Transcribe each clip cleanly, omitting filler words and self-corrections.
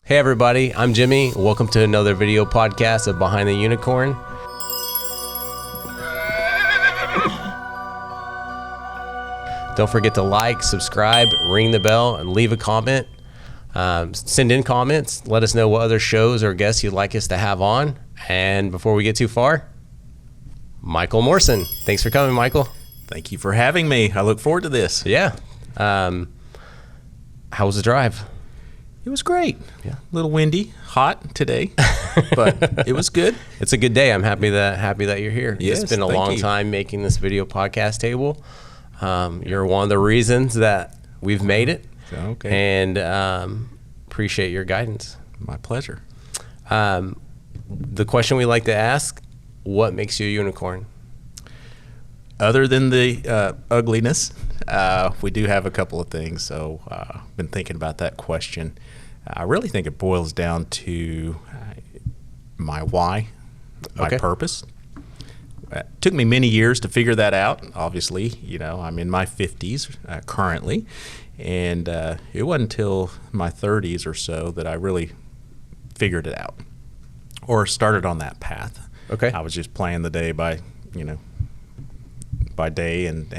Hey everybody, I'm Jimmy. Welcome to another video podcast of Behind the Unicorn. Don't forget to like, subscribe, ring the bell, and leave a comment. Send in comments. Let us know what other shows or guests you'd like us to have on. And before we get too far, Michael Morrison. Thanks for coming, Michael. Thank you for having me. I look forward to this. Yeah. How was the drive? It was great. Yeah. A little windy, hot today, but it was good. It's a good day. I'm happy that you're here. Yes, it's been a long time making this video podcast table. You're one of the reasons that we've made it. Okay. And appreciate your guidance. My pleasure. The question we like to ask, what makes you a unicorn? Other than the ugliness, we do have a couple of things. So I've been thinking about that question. I really think it boils down to my why, my purpose. It took me many years to figure that out. Obviously, I'm in my 50s currently, and it wasn't until my 30s or so that I really figured it out or started on that path. Okay. I was just playing the day by day and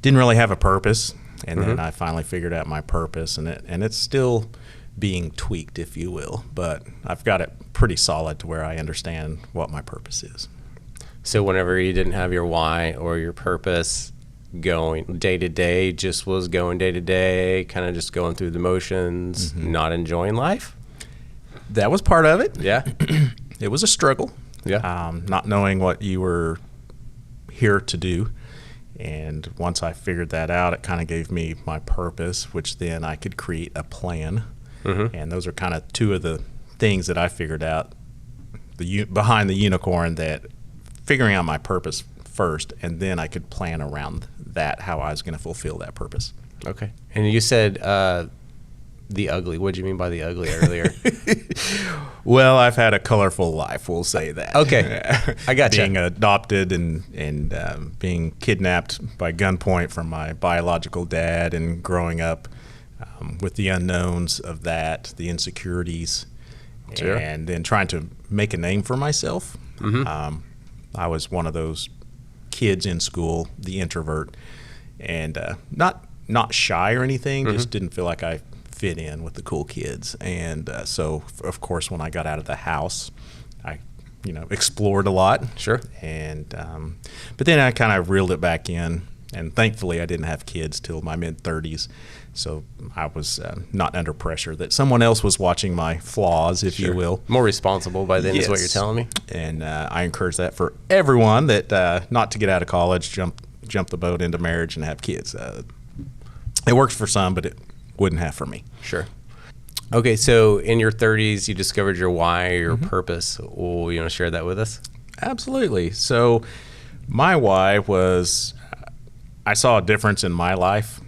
didn't really have a purpose. And then I finally figured out my purpose, and it's still being tweaked, if you will. But I've got it pretty solid to where I understand what my purpose is. So whenever you didn't have your why or your purpose, going day to day, just was going day to day, kind of just going through the motions, not enjoying life? That was part of it. Yeah. It was a struggle. Yeah. Not knowing what you were here to do. And once I figured that out, it kind of gave me my purpose, which then I could create a plan. And those are kind of two of the things that I figured out behind the unicorn, that figuring out my purpose first, and then I could plan around that, how I was going to fulfill that purpose. Okay. And you said the ugly. What did you mean by the ugly earlier? Well, I've had a colorful life, we'll say that. Okay. I got you. Being adopted and being kidnapped by gunpoint from my biological dad, and growing up with the unknowns of that, the insecurities, and then trying to make a name for myself. I was one of those kids in school, the introvert, and not shy or anything, just didn't feel like I fit in with the cool kids. And so of course when I got out of the house, I explored a lot. Sure. And but then I kind of reeled it back in, and thankfully I didn't have kids till my mid-30s, so I was not under pressure that someone else was watching my flaws, if you will. More responsible by then is what you're telling me. And I encourage that for everyone, that not to get out of college, jump the boat into marriage and have kids. It works for some, but it wouldn't have for me. Sure. Okay, so in your 30s, you discovered your why, your purpose. Will you want to share that with us? Absolutely. So my why was I saw a difference in my life,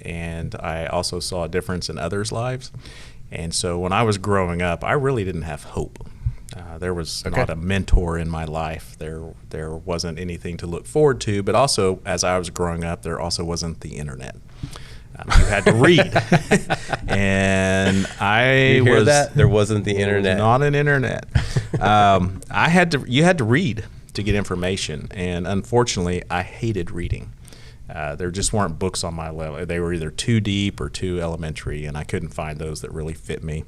and I also saw a difference in others' lives. And so when I was growing up, I really didn't have hope. There was not a mentor in my life. There wasn't anything to look forward to, but also as I was growing up, there also wasn't the internet. You had to read, and there wasn't the internet. Not an internet. You had to read to get information, and unfortunately, I hated reading. There just weren't books on my level. They were either too deep or too elementary, and I couldn't find those that really fit me.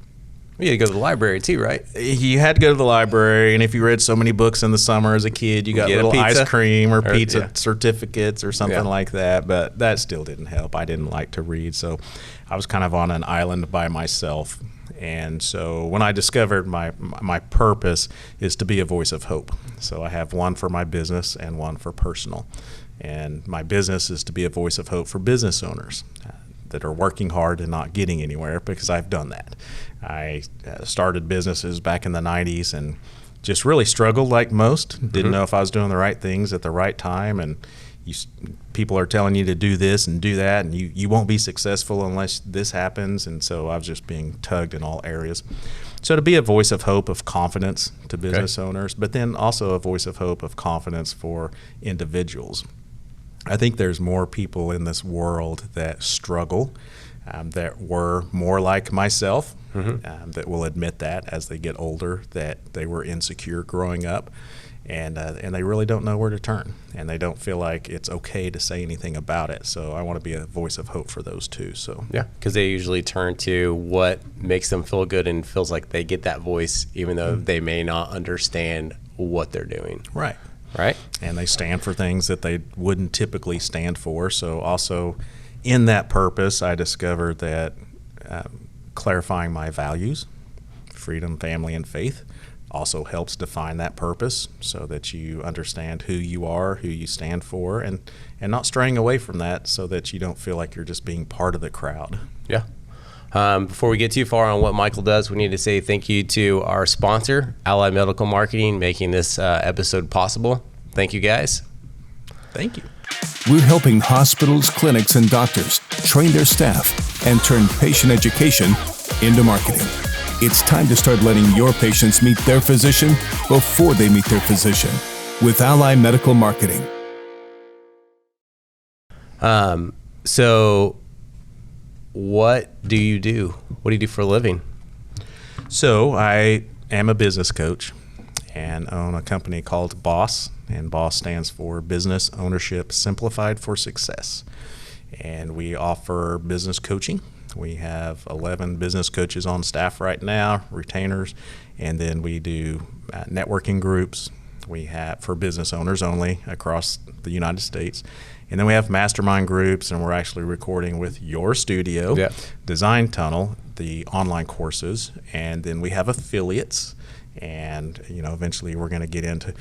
You had to go to the library too, right? You had to go to the library, and if you read so many books in the summer as a kid, you got little ice cream or pizza certificates or something like that, but that still didn't help. I didn't like to read, so I was kind of on an island by myself. And so when I discovered my purpose is to be a voice of hope. So I have one for my business and one for personal. And my business is to be a voice of hope for business owners that are working hard and not getting anywhere, because I've done that. I started businesses back in the 90s and just really struggled like most. Didn't know if I was doing the right things at the right time, and people are telling you to do this and do that, and you won't be successful unless this happens. And so I was just being tugged in all areas. So to be a voice of hope, of confidence to business owners, but then also a voice of hope, of confidence for individuals. I think there's more people in this world that struggle, that were more like myself, that will admit that as they get older, that they were insecure growing up. And they really don't know where to turn, and they don't feel like it's okay to say anything about it. So I want to be a voice of hope for those too. So yeah, because they usually turn to what makes them feel good and feels like they get that voice, even though they may not understand what they're doing. Right. And they stand for things that they wouldn't typically stand for. So also in that purpose, I discovered that clarifying my values, freedom, family, and faith, also helps define that purpose so that you understand who you are, who you stand for, and not straying away from that so that you don't feel like you're just being part of the crowd. Yeah. Before we get too far on what Michael does, we need to say thank you to our sponsor, Ally Medical Marketing, making this episode possible. Thank you, guys. Thank you. We're helping hospitals, clinics, and doctors train their staff and turn patient education into marketing. It's time to start letting your patients meet their physician before they meet their physician with Ally Medical Marketing. So what do you do? What do you do for a living? So I am a business coach and own a company called B.O.S.S, and B.O.S.S stands for Business Ownership Simplified for Success. And we offer business coaching. We have 11 business coaches on staff right now, retainers, and then we do networking groups. We have for business owners only across the United States. And then we have mastermind groups, and we're actually recording with your studio, DesignTunnel, the online courses, and then we have affiliates. And, eventually we're going to get into,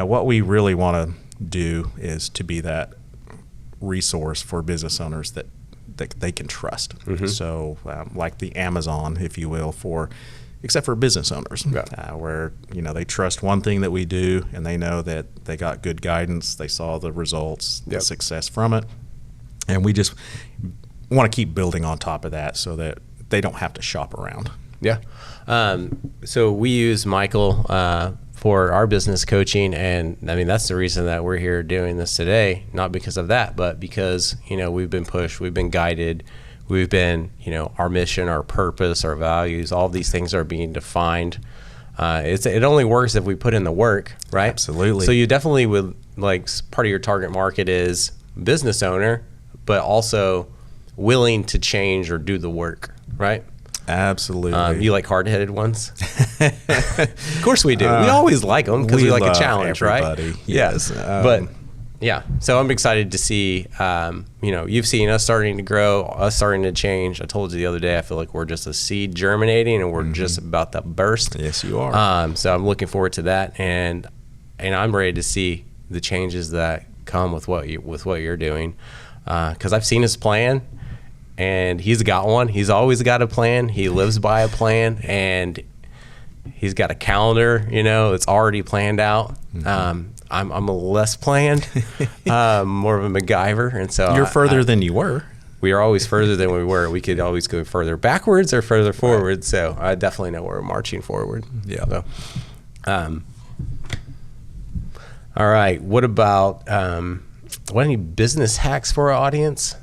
what we really want to do is to be that resource for business owners that they can trust. So like the Amazon, if you will, except for business owners, where, they trust one thing that we do and they know that they got good guidance, they saw the results, the success from it. And we just want to keep building on top of that so that they don't have to shop around. Yeah. So we use Michael for our business coaching, and that's the reason that we're here doing this today, not because of that, but because we've been pushed, we've been guided, we've been our mission, our purpose, our values, all of these things are being defined. It only works if we put in the work, right? Absolutely. So you definitely would, part of your target market is business owner, but also willing to change or do the work, right? Absolutely. You like hard-headed ones? Of course we do. We always like them because we like a challenge, everybody. Right? Yes. But yeah, so I'm excited to see, you've seen us starting to grow, us starting to change. I told you the other day, I feel like we're just a seed germinating and we're just about to burst. Yes, you are. So I'm looking forward to that, and I'm ready to see the changes that come with what you're doing, because I've seen his plan. And he's got one. He's always got a plan. He lives by a plan, and he's got a calendar. It's already planned out. I'm a less planned, more of a MacGyver, and so you're further than you were. We are always further than we were. We could always go further backwards or further forward. Right. So I definitely know we're marching forward. Yeah. So, all right. What about any business hacks for our audience?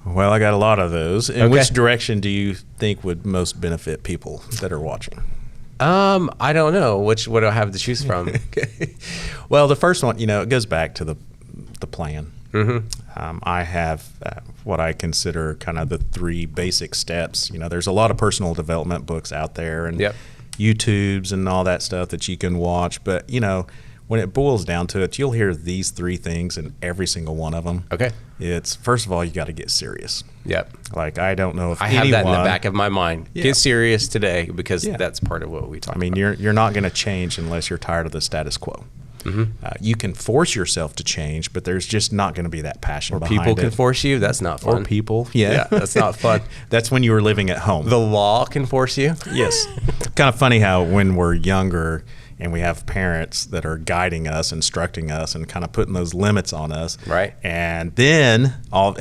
Well, I got a lot of those. In which direction do you think would most benefit people that are watching? I don't know. What do I have to choose from? Okay. Well, the first one, it goes back to the plan. I have what I consider kind of the 3 basic steps. There's a lot of personal development books out there and YouTubes and all that stuff that you can watch. But, when it boils down to it, you'll hear these 3 things in every single one of them. Okay. It's, first of all, you got to get serious. Yep. I don't know if I have that in the back of my mind. Get serious today, because that's part of what we talk about. You're not going to change unless you're tired of the status quo. You can force yourself to change, but there's just not going to be that passion behind it. Or people can force you. That's not fun. Or people. Yeah, that's not fun. That's when you were living at home. The law can force you. Yes. Kind of funny how when we're younger and we have parents that are guiding us, instructing us, and kind of putting those limits on us. Right. And then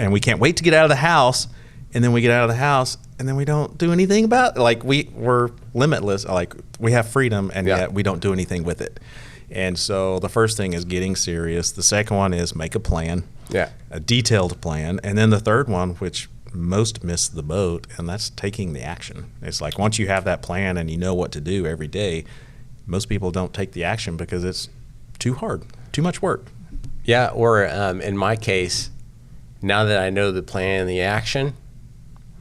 we can't wait to get out of the house, and then we get out of the house, and then we don't do anything about it. We're limitless. We have freedom, and yet we don't do anything with it. And so the first thing is getting serious. The second one is make a plan. Yeah. A detailed plan. And then the third one, which most miss the boat, and that's taking the action. It's like once you have that plan and you know what to do every day, most people don't take the action because it's too hard, too much work. Yeah, or in my case, now that I know the plan and the action,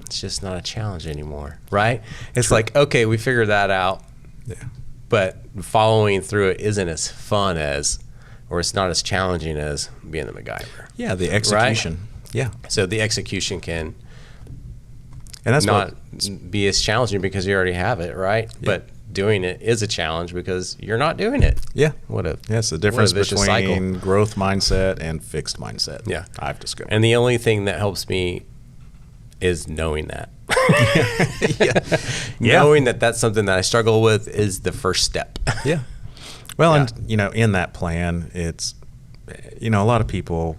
it's just not a challenge anymore, right? It's like, okay, we figured that out, but following through it isn't as fun as, or it's not as challenging as being the MacGyver. Yeah, the execution. Right? Yeah. So the execution can and that's not be as challenging because you already have it, right? Yeah. But doing it is a challenge because you're not doing it. Yeah. It's the difference between growth mindset and fixed mindset. Yeah. I've discovered. And the only thing that helps me is knowing that. Knowing that that's something that I struggle with is the first step. Yeah. Well, and in that plan, it's, a lot of people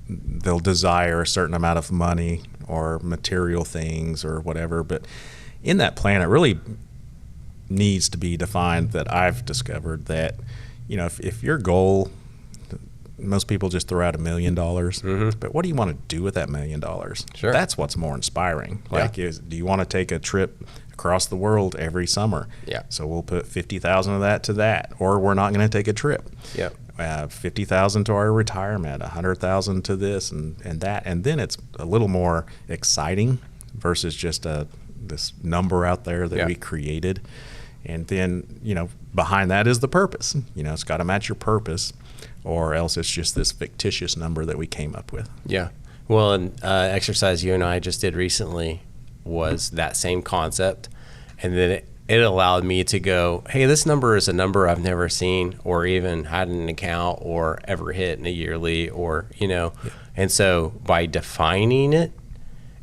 they'll desire a certain amount of money or material things or whatever, but in that plan, it really needs to be defined that I've discovered that, if your goal, most people just throw out $1 million, but what do you want to do with that $1 million? Sure. That's what's more inspiring. Like, do you want to take a trip across the world every summer? Yeah. So we'll put 50,000 of that to that, or we're not going to take a trip. Yeah. 50,000 to our retirement, 100,000 to this and that, and then it's a little more exciting versus just this number out there that we created. And then, behind that is the purpose. It's got to match your purpose, or else it's just this fictitious number that we came up with. Yeah. Well, an exercise you and I just did recently was that same concept. And then it allowed me to go, hey, this number is a number I've never seen or even had in an account or ever hit in a yearly or, And so by defining it,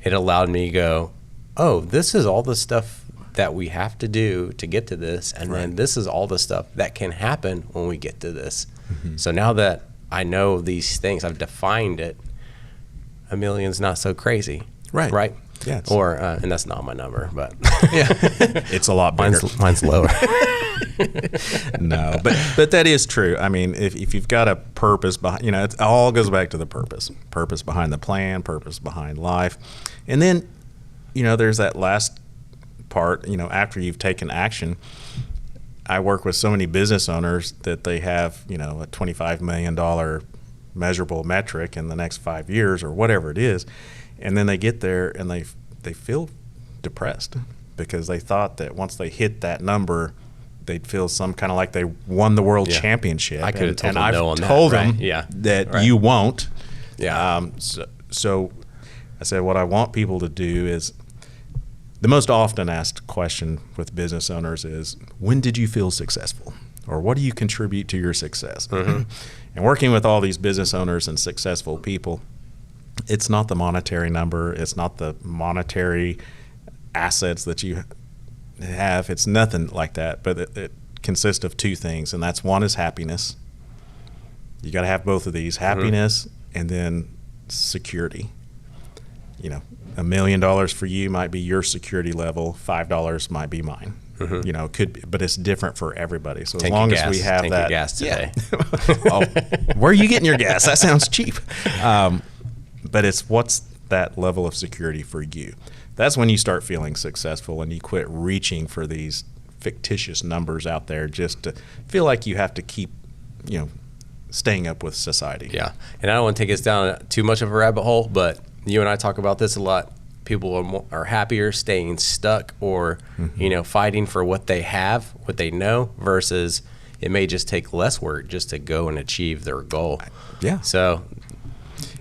it allowed me to go, oh, this is all the stuff that we have to do to get to this. And then this is all the stuff that can happen when we get to this. Mm-hmm. So now that I know these things, I've defined it, $1 million's not so crazy. Right? Yeah. Or, and that's not my number, but it's a lot bigger. Mine's lower. No, but that is true. I mean, if you've got a purpose behind, it all goes back to the purpose behind the plan, purpose behind life. And then, there's that last part, after you've taken action. I work with so many business owners that they have, a $25 million measurable metric in the next 5 years or whatever it is. And then they get there and they feel depressed because they thought that once they hit that number, they'd feel some kind of like they won the world championship. I could have told them no on that. I've told them that you won't. Yeah. So I said what I want people to do is, the most often asked question with business owners is, when did you feel successful? Or what do you contribute to your success? Mm-hmm. And working with all these business owners and successful people, it's not the monetary number. It's not the monetary assets that you have. It's nothing like that. But it consists of two things, and that's one is happiness. You got to have both of these, happiness and then security. $1 million for you might be your security level. $5 might be mine. Mm-hmm. Could be, but it's different for everybody. So as long as we have that, gas today. Well, where are you getting your gas? That sounds cheap. But it's what's that level of security for you. That's when you start feeling successful and you quit reaching for these fictitious numbers out there just to feel like you have to keep, staying up with society. Yeah, and I don't want to take us down too much of a rabbit hole, but you and I talk about this a lot. People are happier staying stuck or, fighting for what they have, what they know, versus it may just take less work just to go and achieve their goal. Yeah. So,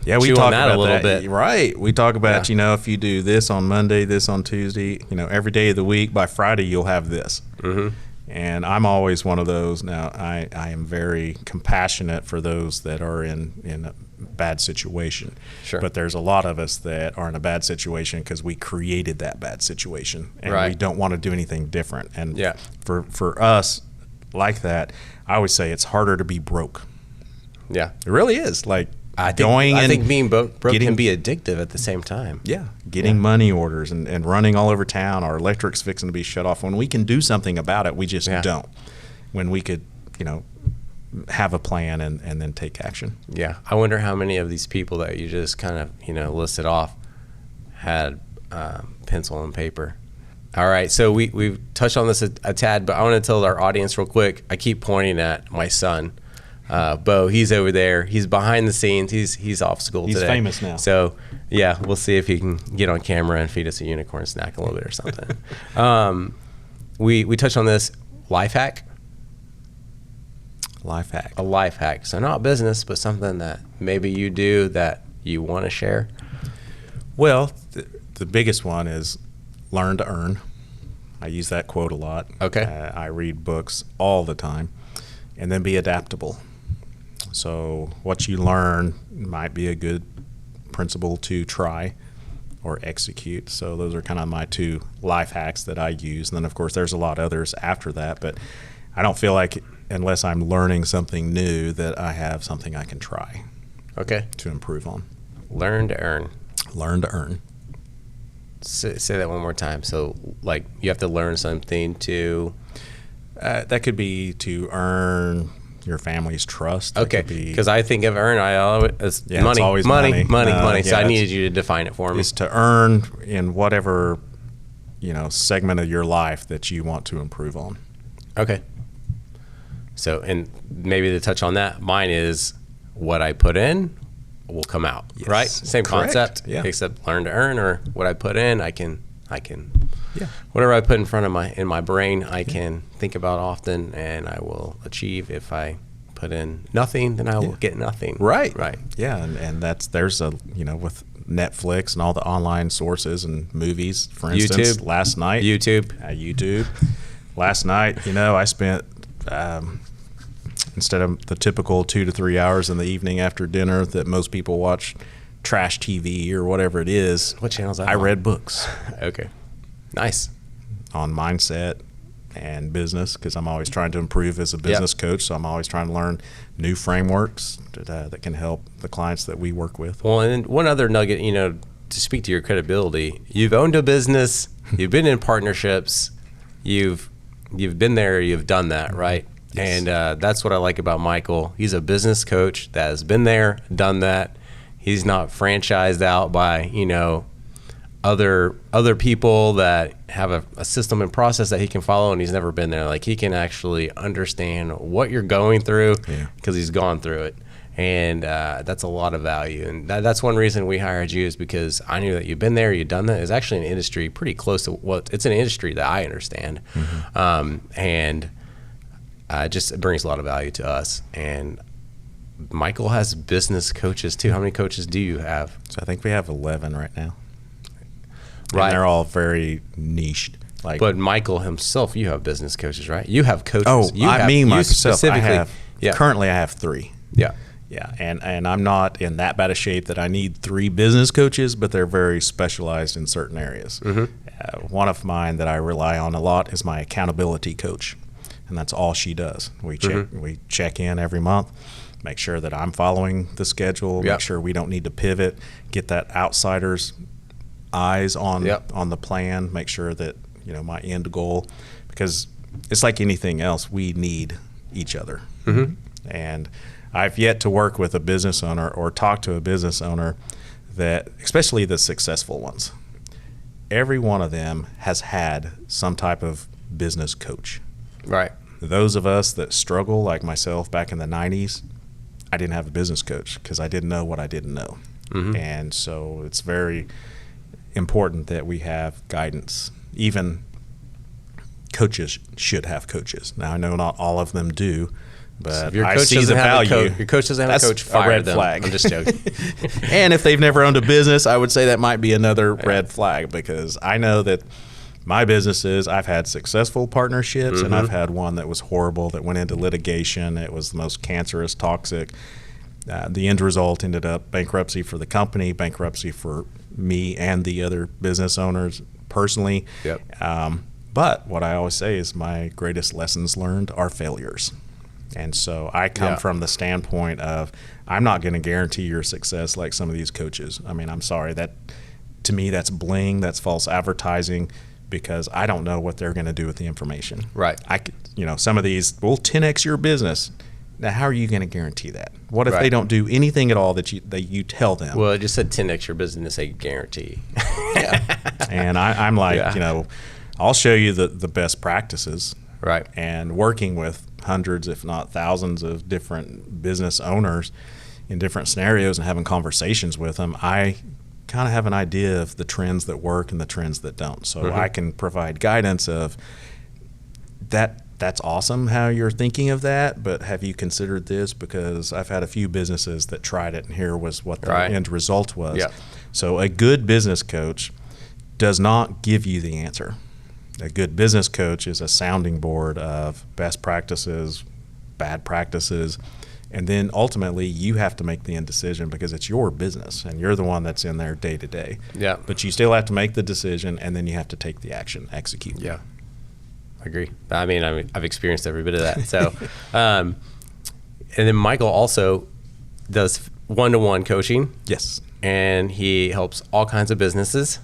we talk about that a little bit. Right. We talk about, if you do this on Monday, this on Tuesday, every day of the week, by Friday, you'll have this. Mm-hmm. And I'm always one of those. Now, I am very compassionate for those that are in a bad situation. Sure. But there's a lot of us that are in a bad situation because we created that bad situation. And we don't want to do anything different. And for us, like that, I always say it's harder to be broke. Yeah. It really is. Like, I think being broke can be addictive at the same time. Yeah, getting money orders and running all over town. Our electric's fixing to be shut off. When we can do something about it, we just don't. When we could, have a plan and then take action. Yeah, I wonder how many of these people that you just kind of, listed off had pencil and paper. All right, so we've touched on this a tad, but I want to tell our audience real quick. I keep pointing at my son, Bo. He's over there. He's behind the scenes. He's off school today. He's famous now. So yeah, we'll see if he can get on camera and feed us a unicorn snack a little bit or something. We touched on this life hack. Life hack. A life hack. So not business, but something that maybe you do that you want to share. Well, the biggest one is learn to earn. I use that quote a lot. Okay. I read books all the time. And then be adaptable. So what you learn might be a good principle to try or execute. So those are kind of my 2 life hacks that I use. And then, of course, there's a lot others after that. But I don't feel like, unless I'm learning something new, that I have something I can try to improve on. Learn to earn. Learn to earn. Say that one more time. So, like, you have to learn something to... that could be to earn your family's trust. Okay, because I think of earn, it's money, it's always money. Yeah, so I needed you to define it for me. It's to earn in whatever, segment of your life that you want to improve on. Okay. So, and maybe to touch on that, mine is what I put in will come out, right? Same correct. Concept, except learn to earn, or what I put in, I can whatever I put in front of my brain, I can think about often, and I will achieve. If I put in nothing, then I will get nothing. Right. Yeah, and there's with Netflix and all the online sources and movies, for instance, YouTube. Last night. YouTube. Last night, I spent instead of the typical 2 to 3 hours in the evening after dinner that most people watch trash TV or whatever it is. What channel is that? I read books. Okay. Nice. On mindset and business, because I'm always trying to improve as a business coach. So I'm always trying to learn new frameworks that can help the clients that we work with. Well, and one other nugget, to speak to your credibility, you've owned a business, you've been in partnerships, you've been there, you've done that, right? Yes. And that's what I like about Michael. He's a business coach that has been there, done that. He's not franchised out by, other people that have a system and process that he can follow, and he's never been there. Like, he can actually understand what you're going through because he's gone through it. And that's a lot of value. And that's one reason we hired you, is because I knew that you've been there, you've done that. It's actually an industry pretty close to it's an industry that I understand. And it brings a lot of value to us. And Michael has business coaches too. How many coaches do you have? So I think we have 11 right now. Right. And they're all very niched. But Michael himself, you have business coaches, right? You have coaches. Oh, myself, specifically. Currently I have 3. Yeah. Yeah, and I'm not in that bad a shape that I need 3 business coaches, but they're very specialized in certain areas. One of mine that I rely on a lot is my accountability coach, and that's all she does. We check in every month, make sure that I'm following the schedule, make sure we don't need to pivot, get that outsider's eyes on the plan, make sure that my end goal, because it's like anything else, we need each other. And I've yet to work with a business owner or talk to a business owner that, especially the successful ones, every one of them has had some type of business coach. Right. Those of us that struggle, like myself back in the 90s, I didn't have a business coach because I didn't know what I didn't know. And so it's very important that we have guidance. Even coaches should have coaches. Now, I know not all of them do, but if your coach I see the value. Your coach doesn't have a coach, fire a red them. flag. I'm just joking. And if they've never owned a business, I would say that might be another red flag, because I know that my businesses, I've had successful partnerships, and I've had one that was horrible, that went into litigation. It was the most cancerous, toxic. The end result ended up bankruptcy for the company, bankruptcy for me and the other business owners personally. But what I always say is my greatest lessons learned are failures. And so I come from the standpoint of, I'm not going to guarantee your success like some of these coaches. I mean, I'm sorry, that to me, that's bling, that's false advertising, because I don't know what they're going to do with the information. Right. Some of these will 10x your business. Now, how are you going to guarantee that? What if they don't do anything at all that you tell them? Well, it just said 10x your business, a guarantee. And I'm like, I'll show you the best practices. Right. And working with hundreds, if not thousands, of different business owners in different scenarios and having conversations with them, I kind of have an idea of the trends that work and the trends that don't. So I can provide guidance of that's awesome how you're thinking of that, but have you considered this? Because I've had a few businesses that tried it, and here was what the end result was. Yeah. So a good business coach does not give you the answer. A good business coach is a sounding board of best practices, bad practices, and then ultimately you have to make the end decision because it's your business and you're the one that's in there day to day. Yeah. But you still have to make the decision, and then you have to take the action, execute. Yeah. I agree. I mean, I've experienced every bit of that. So, and then Michael also does one-to-one coaching. Yes. And he helps all kinds of businesses.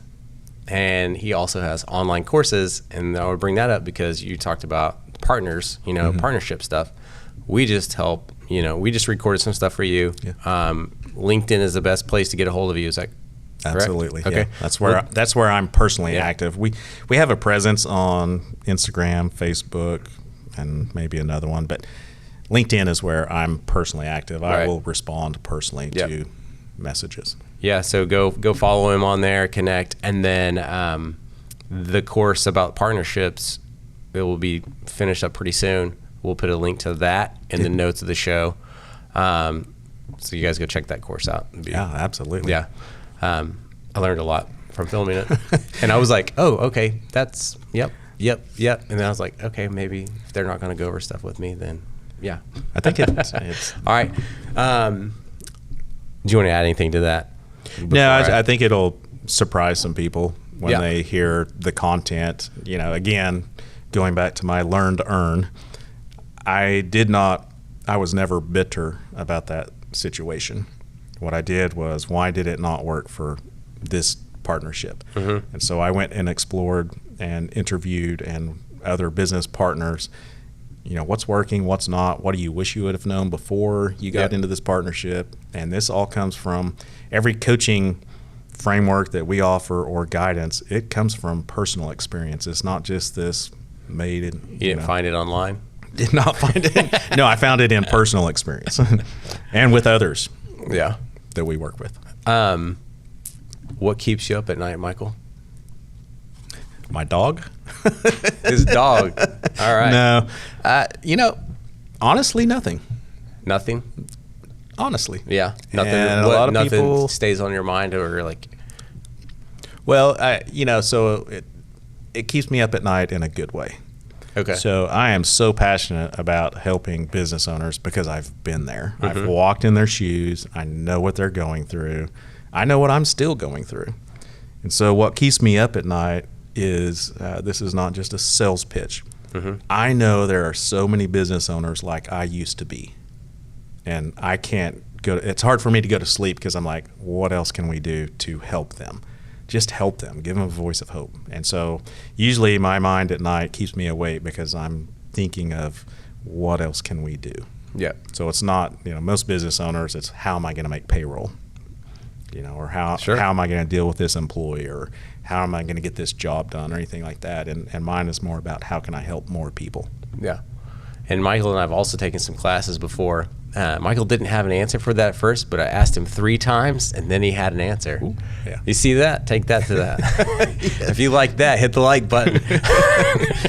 And he also has online courses. And I would bring that up because you talked about partners, partnership stuff. We just help, we just recorded some stuff for you. Yeah. LinkedIn is the best place to get a hold of you. Is that correct? Absolutely. Okay. Yeah. That's where I'm personally active. We have a presence on Instagram, Facebook, and maybe another one, but LinkedIn is where I'm personally active. I will respond personally to messages. Yeah, so go follow him on there, connect, and then the course about partnerships, it will be finished up pretty soon. We'll put a link to that in the notes of the show. So you guys go check that course out. Yeah, absolutely. Yeah. I learned a lot from filming it. And I was like, oh, okay, that's, yep. And then I was like, okay, maybe if they're not going to go over stuff with me, then yeah. I think it's all right. Do you want to add anything to that? No, I think it'll surprise some people when they hear the content. Again, going back to my learn to earn, I was never bitter about that situation. What I did was, why did it not work for this partnership? And so I went and explored and interviewed and other business partners, what's working, what's not, what do you wish you would have known before you got into this partnership? And this all comes from every coaching framework that we offer or guidance. It comes from personal experience. It's not just this made in, you didn't find it online? Did not find it. No, I found it in personal experience and with others. Yeah. That we work with. What keeps you up at night, Michael? My dog. His dog. All right. No, honestly, nothing. Nothing. Honestly, yeah, nothing. And a lot of nothing people stays on your mind, or like. Well, so it keeps me up at night in a good way. Okay. So I am so passionate about helping business owners because I've been there. I've walked in their shoes. I know what they're going through. I know what I'm still going through. And so what keeps me up at night is this is not just a sales pitch. I know there are so many business owners like I used to be. And I can't it's hard for me to go to sleep because I'm like, what else can we do to help them? Just help them, give them a voice of hope. And so usually my mind at night keeps me awake because I'm thinking of what else can we do? Yeah. So it's not, most business owners, it's how am I going to make payroll? Or how am I going to deal with this employee, or how am I going to get this job done, or anything like that. And mine is more about how can I help more people? Yeah. And Michael and I have also taken some classes before. Michael didn't have an answer for that at first, but I asked him 3 times, and then he had an answer. Ooh, yeah. You see that? Take that to that. Yes. If you like that, hit the like button.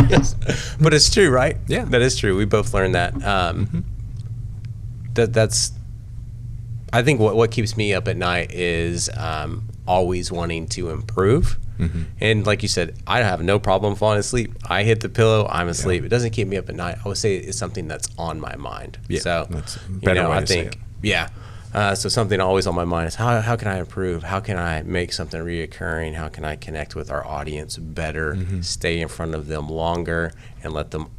Yes. But it's true, right? Yeah. That is true. We both learned that. That's. I think what keeps me up at night is always wanting to improve. And like you said, I have no problem falling asleep. I hit the pillow, I'm asleep. It doesn't keep me up at night. I would say it's something that's on my mind. Yeah, so that's a better way to say it. Yeah. So something always on my mind is how can I improve? How can I make something reoccurring? How can I connect with our audience better, stay in front of them longer, and let them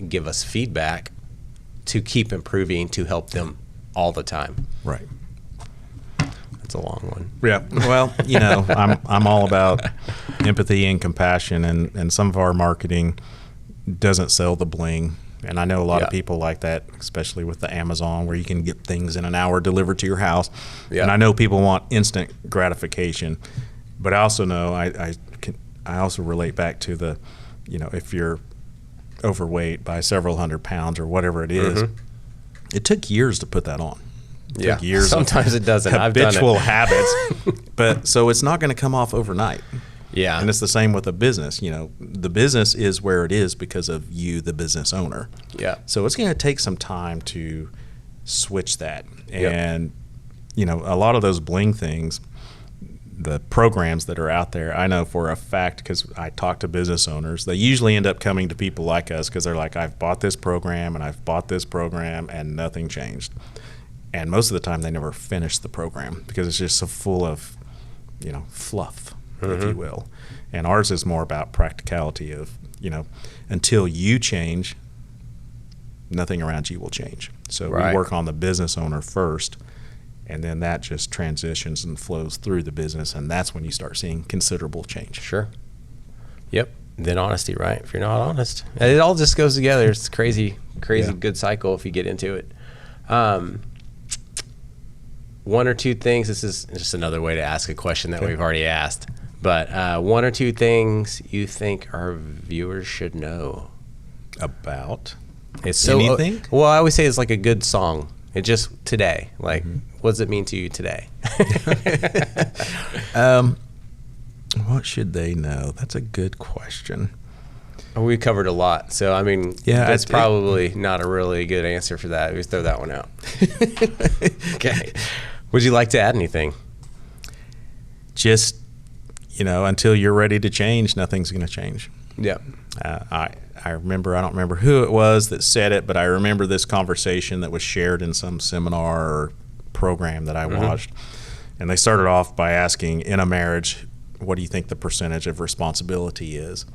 give us feedback to keep improving, to help them all the time. Right. It's a long one. Yeah. Well, I'm all about empathy and compassion, and some of our marketing doesn't sell the bling And I know a lot of people like that, especially with the Amazon, where you can get things in an hour delivered to your house. And I know people want instant gratification, but I also know I also relate back to the, if you're overweight by several hundred pounds or whatever it is, it took years to put that on. It took years. Sometimes it doesn't. Habitual habits, but so it's not going to come off overnight. Yeah. And it's the same with a business. The business is where it is because of you, the business owner. Yeah. So it's going to take some time to switch that. And, a lot of those bling things, the programs that are out there, I know for a fact, because I talk to business owners, they usually end up coming to people like us because they're like, I've bought this program and I've bought this program and nothing changed. And most of the time they never finish the program because it's just so full of, fluff, if you will. And ours is more about practicality of, until you change, nothing around you will change. So we work on the business owner first, and then that just transitions and flows through the business, and that's when you start seeing considerable change. Sure. Yep. Then honesty, right? If you're not honest, it all just goes together. It's crazy good cycle if you get into it. One or two things, this is just another way to ask a question that we've already asked, but one or two things you think our viewers should know about anything? Well, I always say it's like a good song. It just today, like, what does it mean to you today? What should they know? That's a good question. We covered a lot, so I mean, that's probably not a really good answer for that. We throw that one out. Okay. Would you like to add anything? Just, until you're ready to change, nothing's going to change. Yeah. I remember, I don't remember who it was that said it, but I remember this conversation that was shared in some seminar or program that I watched. And they started off by asking, in a marriage, what do you think the percentage of responsibility is?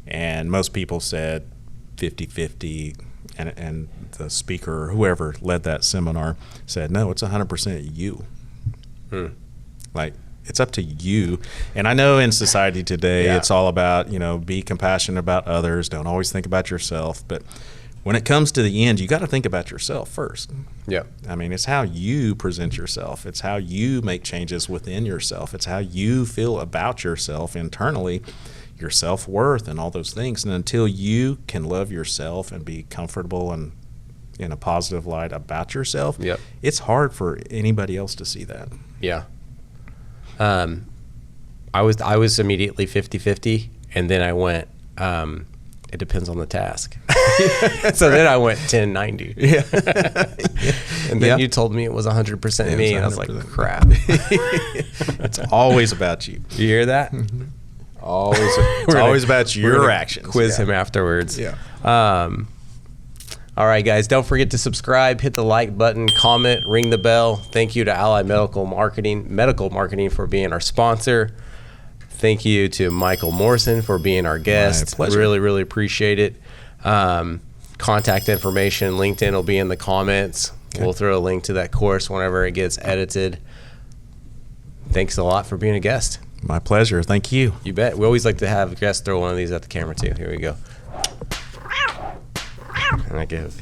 And most people said 50-50, and the speaker or whoever led that seminar said, no, it's 100% you. Like, it's up to you. And I know in society today, it's all about, be compassionate about others. Don't always think about yourself. But when it comes to the end, you got to think about yourself first. Yeah. I mean, it's how you present yourself. It's how you make changes within yourself. It's how you feel about yourself internally, your self-worth and all those things. And until you can love yourself and be comfortable and in a positive light about yourself, it's hard for anybody else to see that. Yeah. I was immediately 50-50, and then I went, it depends on the task. So then I went 10-90. And then you told me it was 100% me, and I was like, crap. It's always about you. You hear that? It's always about your actions. Quiz him afterwards. All right, guys, don't forget to subscribe, hit the like button, comment, ring the bell. Thank you to Ally Medical Marketing for being our sponsor. Thank you to Michael Morrison for being our guest. My pleasure. Really, really appreciate it. Contact information, LinkedIn will be in the comments. Okay. We'll throw a link to that course whenever it gets edited. Thanks a lot for being a guest. My pleasure. Thank you. You bet. We always like to have guests throw one of these at the camera, too. Here we go. And I give.